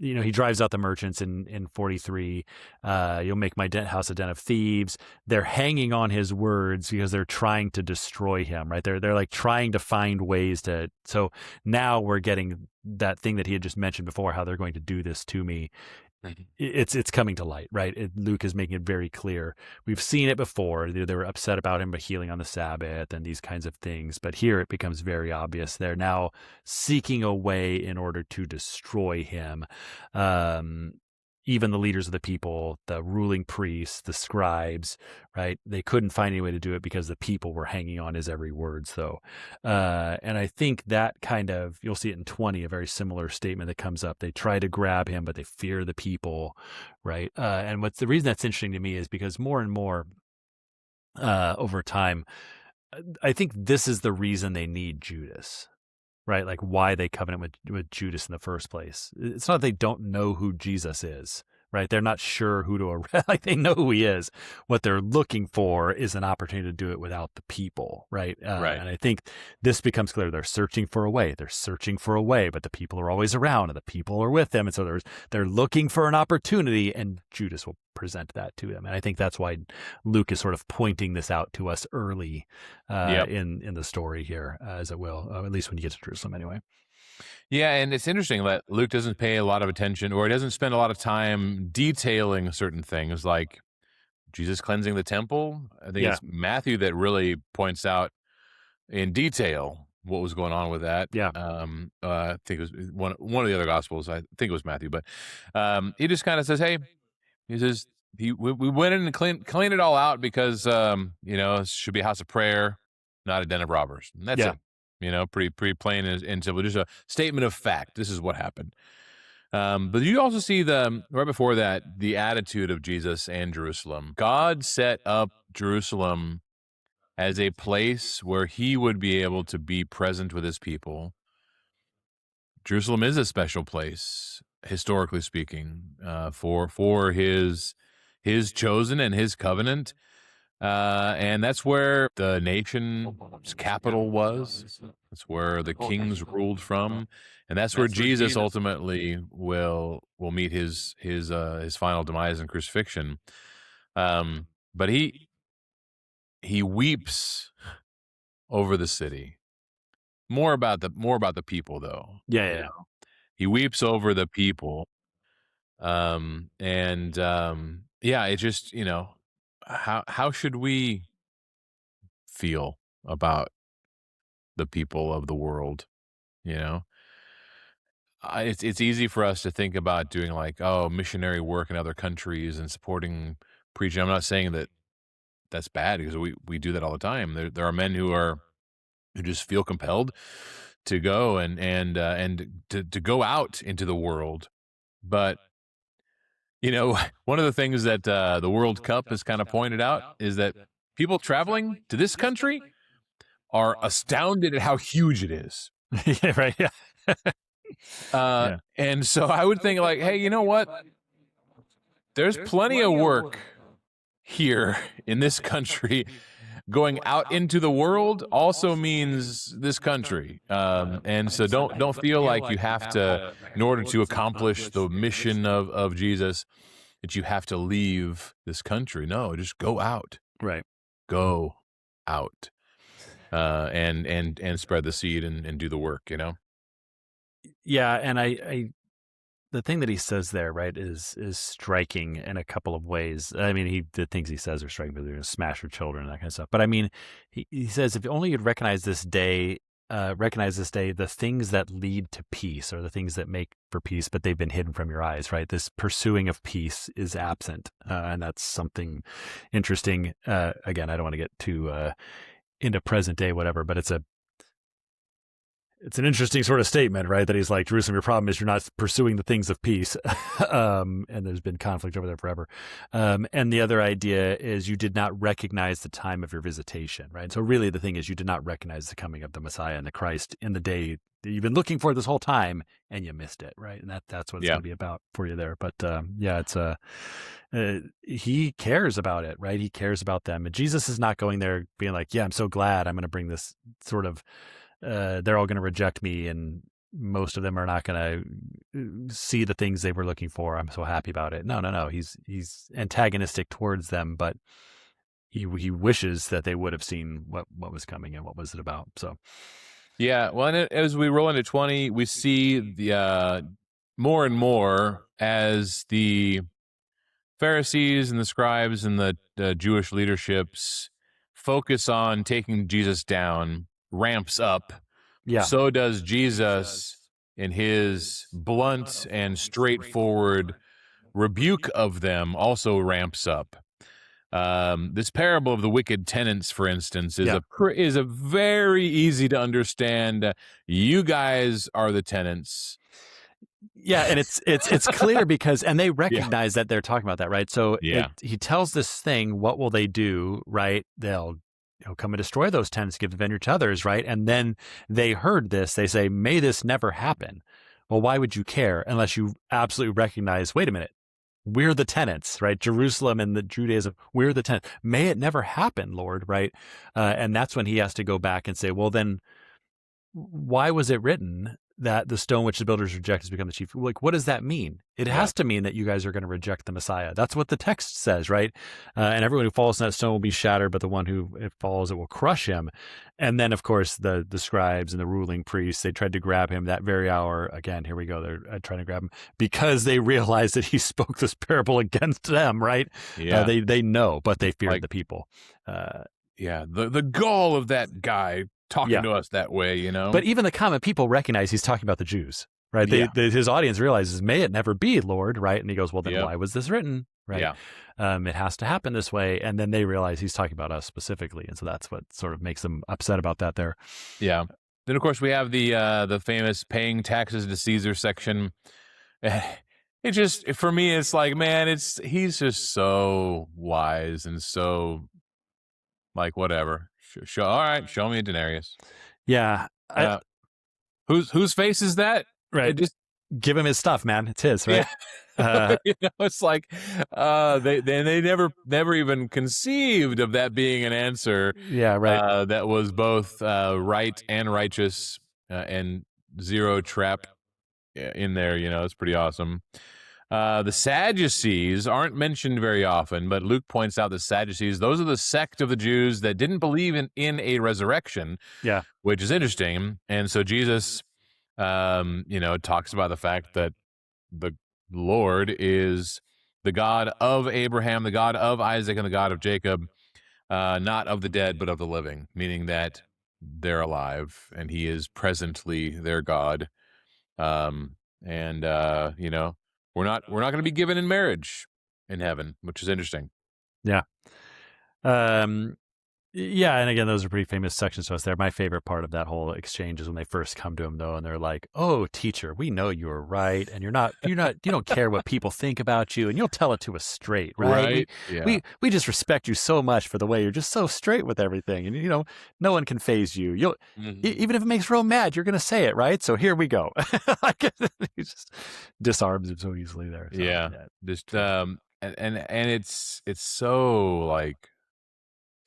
[SPEAKER 2] He drives out the merchants in 43. You'll make my house a den of thieves. They're hanging on his words because they're trying to destroy him, right? They're like trying to find ways to. So now we're getting that thing that he had just mentioned before, how they're going to do this to me. It's coming to light, right? Luke is making it very clear. We've seen it before. They were upset about him healing on the Sabbath and these kinds of things. But here it becomes very obvious. They're now seeking a way in order to destroy him. Even the leaders of the people, the ruling priests, the scribes, right? They couldn't find any way to do it because the people were hanging on his every word. So, and I think that you'll see it in 20, a very similar statement that comes up. They try to grab him, but they fear the people, right? And the reason that's interesting to me is because more and more over time, I think this is the reason they need Judas. Right, like why they covenant with Judas in the first place. It's not that they don't know who Jesus is, right? They're not sure who to arrest. Like, they know who he is. What they're looking for is an opportunity to do it without the people, right?
[SPEAKER 1] Right.
[SPEAKER 2] And I think this becomes clear. They're searching for a way. They're searching for a way, but the people are always around, and the people are with them, and so they're looking for an opportunity, and Judas will present that to them. And I think that's why Luke is sort of pointing this out to us early in the story here, as it will, at least when you get to Jerusalem anyway.
[SPEAKER 1] Yeah, and it's interesting that Luke doesn't pay a lot of attention, or he doesn't spend a lot of time detailing certain things, like Jesus cleansing the temple. I think
[SPEAKER 2] Yeah.
[SPEAKER 1] it's Matthew that really points out in detail what was going on with that.
[SPEAKER 2] Yeah.
[SPEAKER 1] I think it was one of the other gospels. I think it was Matthew, but he just kind of says, "Hey," he says, we went in and clean it all out because it should be a house of prayer, not a den of robbers." And that's
[SPEAKER 2] Yeah.
[SPEAKER 1] it. Pretty plain and simple. Just a statement of fact. This is what happened. But you also see right before that the attitude of Jesus and Jerusalem. God set up Jerusalem as a place where he would be able to be present with his people. Jerusalem is a special place, historically speaking, for his chosen and his covenant, and that's where the nation's capital was. That's where the kings ruled from, and that's where Jesus ultimately will meet his final demise and crucifixion. But he weeps over the city. More about the people, though.
[SPEAKER 2] Yeah.
[SPEAKER 1] He weeps over the people. It just, how should we feel about the people of the world? You know, it's easy for us to think about doing missionary work in other countries and supporting preaching. I'm not saying that that's bad, because we do that all the time. There are men who just feel compelled to go and to go out into the world. But one of the things that the World Cup has kind of pointed out is that people traveling to this country are astounded at how huge it is.
[SPEAKER 2] Yeah, right. Yeah. Yeah.
[SPEAKER 1] And so I would think hey, you know what? There's plenty of work here in this country. Going out into the world also means this country. And so don't feel like you have to, in order to accomplish the mission of Jesus, that you have to leave this country. No, just go out.
[SPEAKER 2] Right.
[SPEAKER 1] Go out. And spread the seed and do the work,
[SPEAKER 2] Yeah, and I the thing that he says there, right, is striking in a couple of ways. I mean, the things he says are striking, but they're going to smash your children and that kind of stuff. But I mean, he says, if only you'd recognize this day, the things that lead to peace, or the things that make for peace, but they've been hidden from your eyes, right? This pursuing of peace is absent. And that's something interesting. Again, I don't want to get too into present day, whatever, but it's an interesting sort of statement, right? That he's like, Jerusalem, your problem is you're not pursuing the things of peace. And there's been conflict over there forever. And the other idea is you did not recognize the time of your visitation, right? So really the thing is you did not recognize the coming of the Messiah and the Christ in the day that you've been looking for this whole time, and you missed it, right? And that's what it's going to be about for you there. But it's he cares about it, right? He cares about them. And Jesus is not going there being like, yeah, I'm so glad I'm going to bring this sort of, they're all going to reject me, and most of them are not going to see the things they were looking for. I'm so happy about it. No. He's antagonistic towards them, but he wishes that they would have seen what was coming and what was it about. So,
[SPEAKER 1] yeah. Well, and as we roll into 20, we see the more and more as the Pharisees and the scribes and the Jewish leaderships focus on taking Jesus down, ramps up.
[SPEAKER 2] yeah.
[SPEAKER 1] So does Jesus in his blunt and straightforward rebuke of them also ramps up. This parable of the wicked tenants, for instance, is a very easy to understand. You guys are the tenants.
[SPEAKER 2] Yeah, and it's clear because, and they recognize that they're talking about that, right? So he tells this thing, what will they do, right? They'll come and destroy those tenants, give the vineyard to others, right? And then they heard this, they say, may this never happen. Well, why would you care unless you absolutely recognize, wait a minute, we're the tenants, right? Jerusalem and the Judaism, we're the tenants. May it never happen, Lord, right? And that's when he has to go back and say, well, then why was it written that the stone which the builders reject has become the chief. Like, what does that mean? It has to mean that you guys are going to reject the Messiah. That's what the text says, right? And everyone who falls in that stone will be shattered, but the one who it falls, it will crush him. And then, of course, the scribes and the ruling priests, they tried to grab him that very hour. Again, here we go. They're trying to grab him because they realized that he spoke this parable against them, right?
[SPEAKER 1] Yeah.
[SPEAKER 2] They know, but they feared the people.
[SPEAKER 1] The gall of that guy talking to us that way, you know.
[SPEAKER 2] But even the common people recognize he's talking about the Jews, right? His audience realizes, may it never be, Lord, right? And he goes, well, then why was this written, right? Yeah. It has to happen this way. And then they realize he's talking about us specifically. And so that's what sort of makes them upset about that there.
[SPEAKER 1] Yeah. Then, of course, we have the famous paying taxes to Caesar section. It just, for me, it's like, man, he's just so wise and so, like, whatever. All right, show me a denarius.
[SPEAKER 2] Yeah.
[SPEAKER 1] Whose face is that?
[SPEAKER 2] Right. Just give him his stuff, man. It's his, right?
[SPEAKER 1] Yeah. It's like they never even conceived of that being an answer.
[SPEAKER 2] Yeah, right.
[SPEAKER 1] That was both right and righteous and zero trap in there. It's pretty awesome. The Sadducees aren't mentioned very often, but Luke points out the Sadducees, those are the sect of the Jews that didn't believe in a resurrection, which is interesting. And so Jesus, talks about the fact that the Lord is the God of Abraham, the God of Isaac, and the God of Jacob, not of the dead, but of the living, meaning that they're alive and he is presently their God. We're not going to be given in marriage in heaven, which is interesting.
[SPEAKER 2] Yeah. Yeah, and again, those are pretty famous sections to us there. My favorite part of that whole exchange is when they first come to him, though, and they're like, "Oh, teacher, we know you're right, and you don't care what people think about you, and you'll tell it to us straight, right? We just respect you so much for the way you're just so straight with everything, and no one can faze you. You'll even if it makes Rome mad, you're going to say it, right? So here we go." He just disarms him so easily there. So,
[SPEAKER 1] and it's so like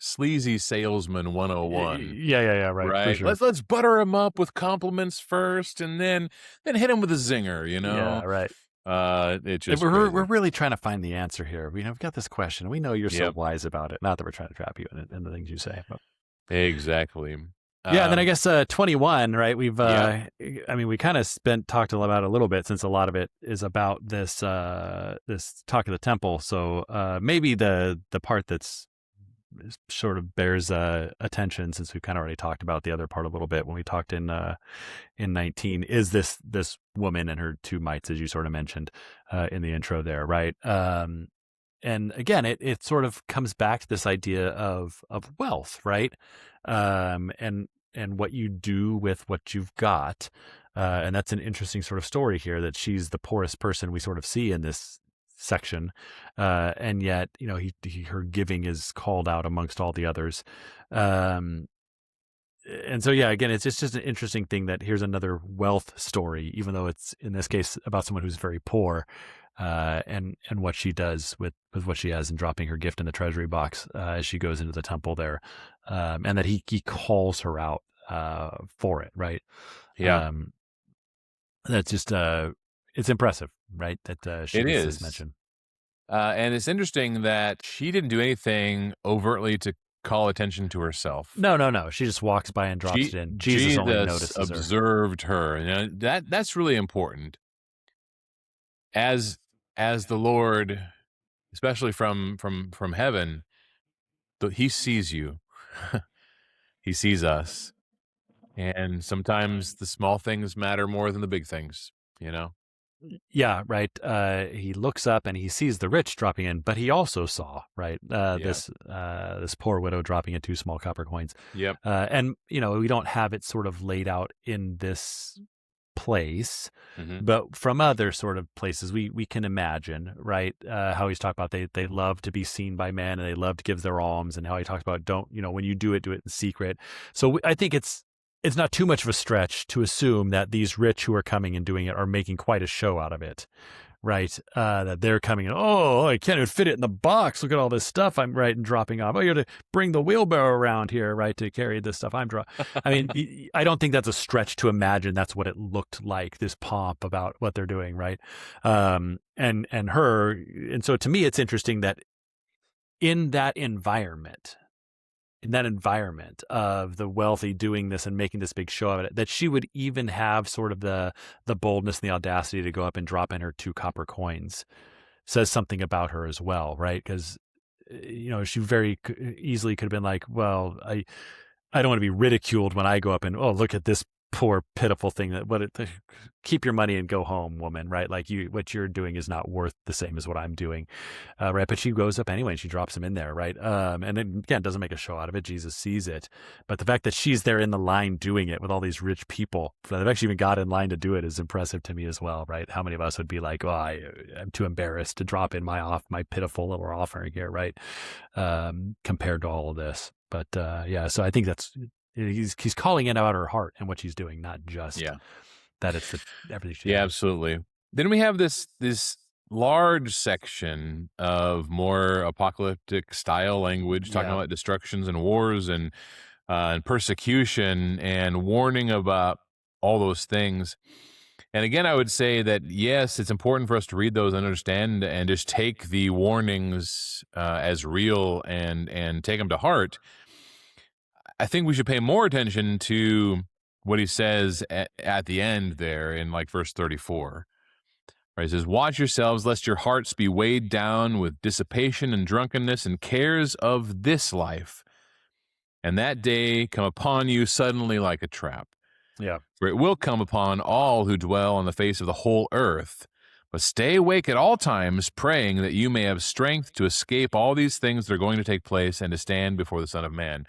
[SPEAKER 1] sleazy salesman 101.
[SPEAKER 2] Yeah, right.
[SPEAKER 1] Sure. Let's butter him up with compliments first, and then hit him with a zinger.
[SPEAKER 2] Yeah, right.
[SPEAKER 1] It's just
[SPEAKER 2] we're really trying to find the answer here. We've got this question. We know you're so wise about it. Not that we're trying to trap you in the things you say. But.
[SPEAKER 1] Exactly.
[SPEAKER 2] And then I guess 21, right? We've we kind of talked about it a little bit, since a lot of it is about this talk of the temple. So maybe the part that's sort of bears attention, since we've kind of already talked about the other part a little bit when we talked in 19, is this woman and her two mites, as you sort of mentioned in the intro there, right? And again, it sort of comes back to this idea of wealth, right? And what you do with what you've got, and that's an interesting sort of story here, that she's the poorest person we sort of see in this section, and yet her giving is called out amongst all the others, and so again, it's just an interesting thing that here's another wealth story, even though it's in this case about someone who's very poor, and what she does with what she has, and dropping her gift in the treasury box as she goes into the temple there, and that he calls her out for it, right? That's just it's impressive, right? That she gets this mention.
[SPEAKER 1] And it's interesting that she didn't do anything overtly to call attention to herself.
[SPEAKER 2] No. She just walks by and drops it in. Jesus only notices
[SPEAKER 1] observed her. That's really important. As the Lord, especially from heaven, he sees you. He sees us. And sometimes the small things matter more than the big things,
[SPEAKER 2] Yeah, right. He looks up and he sees the rich dropping in, but he also saw, right, this poor widow dropping in 2 small copper coins.
[SPEAKER 1] Yep.
[SPEAKER 2] And we don't have it sort of laid out in this place, but from other sort of places we can imagine, right, how he's talked about they love to be seen by men, and they love to give their alms, and how he talks about when you do it in secret. So I think it's not too much of a stretch to assume that these rich who are coming and doing it are making quite a show out of it, right? That they're coming in. Oh, I can't even fit it in the box. Look at all this stuff I'm right and dropping off. Oh, you have to bring the wheelbarrow around here, right, to carry this stuff I'm drawing. I mean, I don't think that's a stretch to imagine that's what it looked like. This pomp about what they're doing, right? And her, and so to me, it's interesting that in that environment of the wealthy doing this and making this big show of it, that she would even have sort of the boldness and the audacity to go up and drop in her 2 copper coins says something about her as well, right? Because she very easily could have been like, well, I don't want to be ridiculed when I go up and, oh, look at this poor pitiful thing keep your money and go home, woman, right? Like what you're doing is not worth the same as what I'm doing, right? But she goes up anyway and she drops him in there, right? And then again, doesn't make a show out of it. Jesus sees it, but the fact that she's there in the line doing it with all these rich people that have actually even got in line to do it is impressive to me as well, right? How many of us would be like, oh, I'm too embarrassed to drop in my pitiful little offering here, right? Compared to all of this, but yeah, so I think that's. He's calling it out her heart and what she's doing, not just that it's everything she does.
[SPEAKER 1] Absolutely. Then we have this large section of more apocalyptic style language talking about destructions and wars and persecution and warning about all those things. And again, I would say that, yes, it's important for us to read those and understand and just take the warnings as real and take them to heart. I think we should pay more attention to what he says at the end there in like verse 34. Right? He says, watch yourselves, lest your hearts be weighed down with dissipation and drunkenness and cares of this life, and that day come upon you suddenly like a trap.
[SPEAKER 2] Yeah.
[SPEAKER 1] For it will come upon all who dwell on the face of the whole earth. But stay awake at all times, praying that you may have strength to escape all these things that are going to take place and to stand before the Son of Man.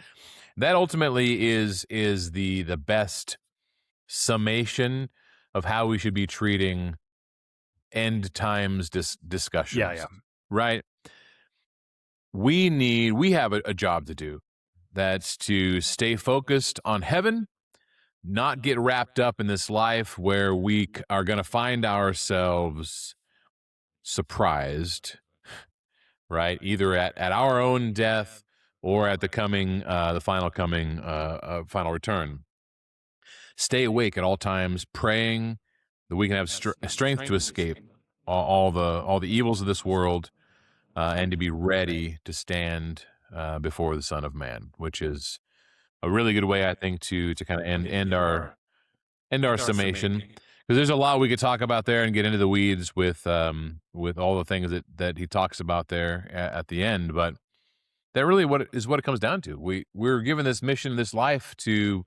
[SPEAKER 1] That ultimately is the best summation of how we should be treating end times discussions.
[SPEAKER 2] Yeah.
[SPEAKER 1] Right? We have a job to do. That's to stay focused on heaven, not get wrapped up in this life where we are going to find ourselves surprised, right? Either at our own death or at the final return. Stay awake at all times, praying that we can have strength to escape all the evils of this world, and to be ready to stand before the Son of Man, which is a really good way, I think, to kind of end our summation. Because there's a lot we could talk about there and get into the weeds with all the things that he talks about there at the end, but that really what it comes down to. We're given this mission, this life, to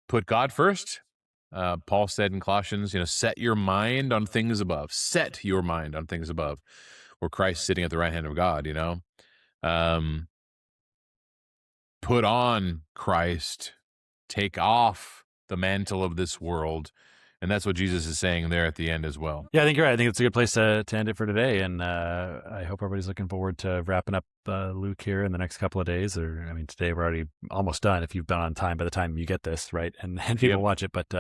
[SPEAKER 1] put God first. Paul said in Colossians, set your mind on things above. Set your mind on things above, where Christ's sitting at the right hand of God. Put on Christ. Take off the mantle of this world. And that's what Jesus is saying there at the end as well.
[SPEAKER 2] Yeah, I think you're right. I think it's a good place to end it for today. And I hope everybody's looking forward to wrapping up Luke here in the next couple of days. Today we're already almost done if you've been on time by the time you get this, right? And people watch it, but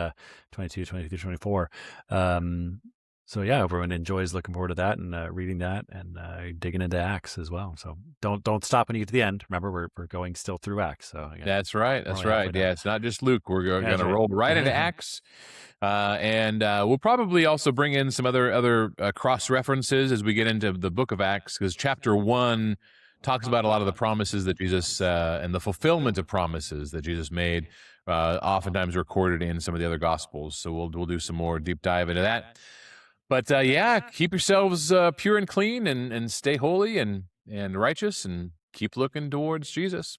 [SPEAKER 2] 22, 23, 24. So yeah, everyone enjoys looking forward to that and reading that and digging into Acts as well. So don't stop when you get to the end. Remember, we're going still through Acts. So again,
[SPEAKER 1] that's right. Yeah, it's not just Luke. We're going to roll right into Acts, and we'll probably also bring in some other cross references as we get into the book of Acts, because chapter 1 talks about a lot of the promises that Jesus and the fulfillment of promises that Jesus made, oftentimes recorded in some of the other Gospels. So we'll do some more deep dive into that. But keep yourselves pure and clean, and stay holy and righteous, and keep looking towards Jesus.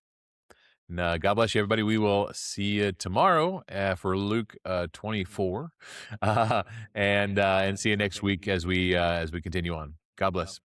[SPEAKER 1] And God bless you, everybody. We will see you tomorrow for Luke 24, and see you next week as we continue on. God bless.